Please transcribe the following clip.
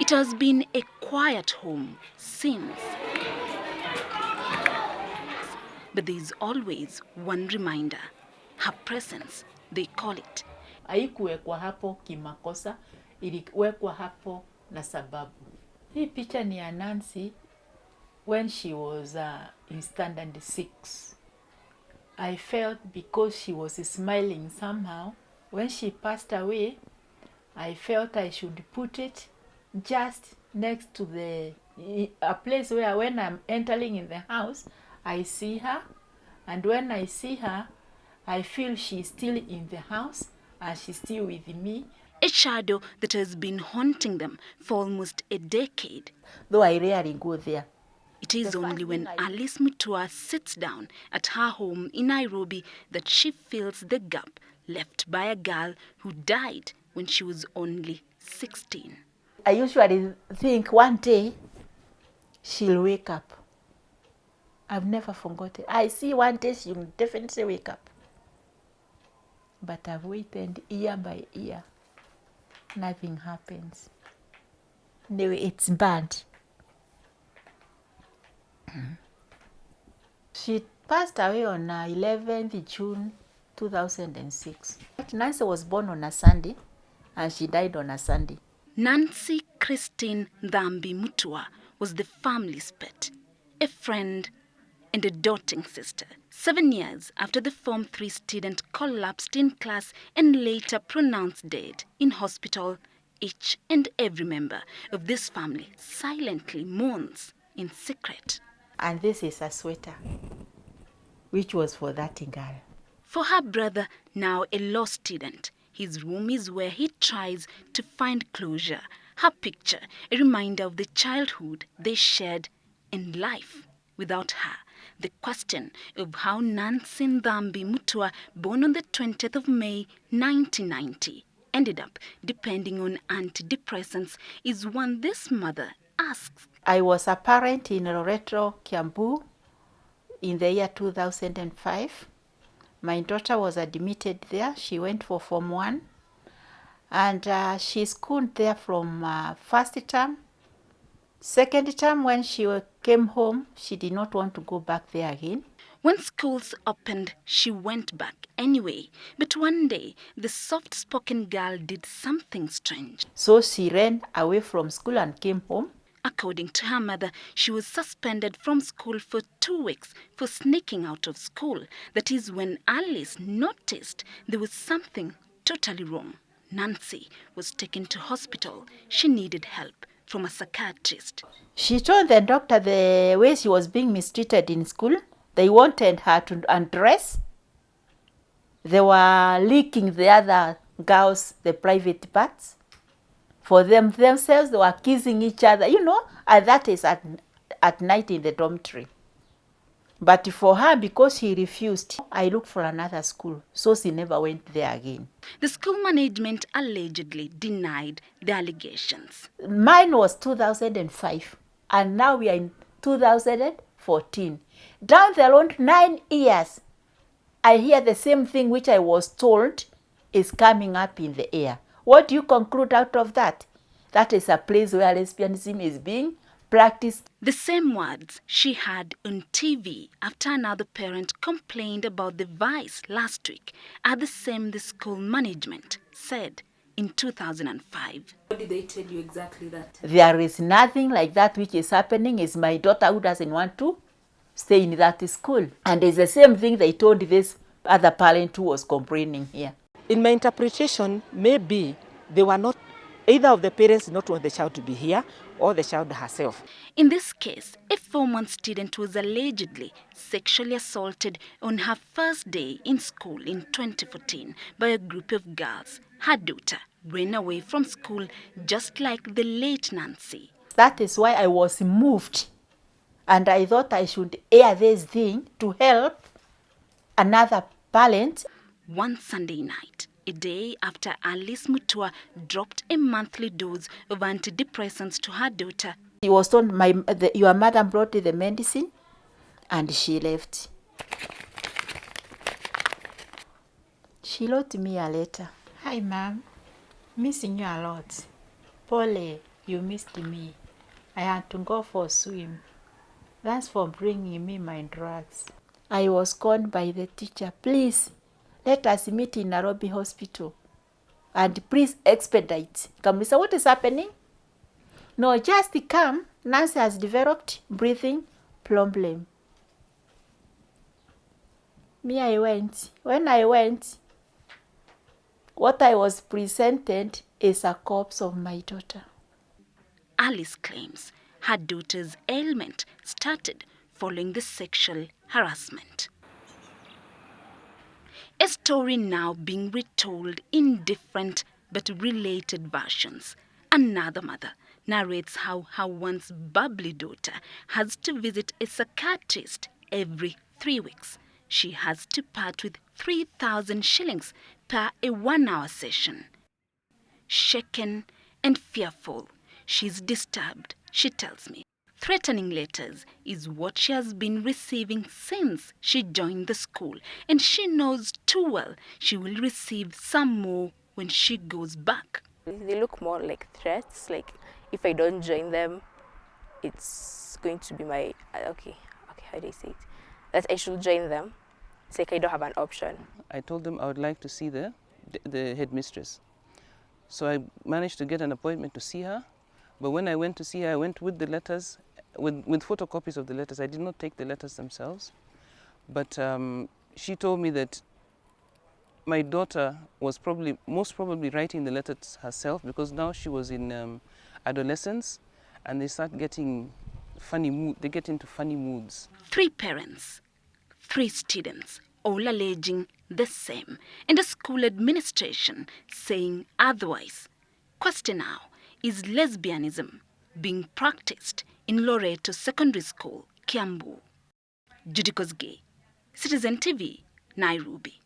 It has been a quiet home since. But there is always one reminder. Her presence, they call it. Haikuwekwa hapo kimakosa, iliwekwa hapo na sababu. Hii picha ni ya Nancy when she was in standard 6. I felt because she was smiling somehow, when she passed away, I felt I should put it just next to a place where when I'm entering in the house, I see her. And when I see her, I feel she's still in the house and she's still with me. A shadow that has been haunting them for almost a decade. Though I rarely go there. It is only when Alice Mutua sits down at her home in Nairobi that she feels the gap left by a girl who died when she was only 16. I usually think one day she'll wake up. I've never forgotten. I see one day she'll definitely wake up. But I've waited year by year. Nothing happens. Anyway, it's bad. She passed away on 11th June 2006. Nancy was born on a Sunday and she died on a Sunday. Nancy Christine Dhambi Mutua was the family's pet, a friend and a doting sister. 7 years after the Form 3 student collapsed in class and later pronounced dead in hospital, each and every member of this family silently mourns in secret. And this is a sweater, which was for that girl. For her brother, now a law student, his room is where he tries to find closure. Her picture, a reminder of the childhood they shared and life without her. The question of how Nancy Dhambi Mutua, born on the 20th of May 1990, ended up depending on antidepressants is one this mother asks. I was a parent in Loreto Kiambu in the year 2005. My daughter was admitted there. She went for Form 1. And she schooled there from first term. Second term, when she came home, she did not want to go back there again. When schools opened, she went back anyway. But one day, the soft-spoken girl did something strange. So she ran away from school and came home. According to her mother, she was suspended from school for 2 weeks for sneaking out of school. That is when Alice noticed there was something totally wrong. Nancy was taken to hospital. She needed help from a psychiatrist. She told the doctor the way she was being mistreated in school. They wanted her to undress. They were leaking the other girls the private parts. For themselves, they were kissing each other, and that is at night in the dormitory. But for her, because she refused, I looked for another school, so she never went there again. The school management allegedly denied the allegations. Mine was 2005, and now we are in 2014. Down the road 9 years, I hear the same thing which I was told is coming up in the air. What do you conclude out of that? That is a place where lesbianism is being practiced. The same words she had on TV after another parent complained about the vice last week are the same the school management said in 2005. What did they tell you exactly that? There is nothing like that which is happening. It's my daughter who doesn't want to stay in that school. And it's the same thing they told this other parent who was complaining here. In my interpretation, maybe they were not, either of the parents did not want the child to be here or the child herself. In this case, a Form 1 student was allegedly sexually assaulted on her first day in school in 2014 by a group of girls. Her daughter ran away from school just like the late Nancy. That is why I was moved, and I thought I should air this thing to help another parent. One Sunday night, a day after Alice Mutua dropped a monthly dose of antidepressants to her daughter. She was told, your mother brought the medicine, and she left. She wrote me a letter. Hi, ma'am. Missing you a lot. Pole, You missed me. I had to go for a swim. Thanks for bringing me my drugs. I was called by the teacher. Please, let us meet in Nairobi Hospital. And please expedite. Kamisa, what is happening? No, just come. Nancy has developed breathing problem. Me, I went. When I went, what I was presented is a corpse of my daughter. Alice claims her daughter's ailment started following the sexual harassment. A story now being retold in different but related versions. Another mother narrates how her once bubbly daughter has to visit a psychiatrist every 3 weeks. She has to part with 3,000 shillings per a 1-hour session. Shaken and fearful, she's disturbed, she tells me. Threatening letters is what she has been receiving since she joined the school, and she knows too well she will receive some more when she goes back. They look more like threats, like if I don't join them, it's going to be my, okay, how do I say it? That I should join them. It's like I don't have an option. I told them I would like to see the headmistress. So I managed to get an appointment to see her. But when I went to see her, I went with the letters, with photocopies of the letters. I did not take the letters themselves. But she told me that my daughter was most probably writing the letters herself, because now she was in adolescence and they start getting they get into funny moods. 3 parents, 3 students, all alleging the same, and the school administration saying otherwise. Question now, is lesbianism being practiced in Loreto Secondary School, Kiambu? Judy Kosgei, Citizen TV, Nairobi.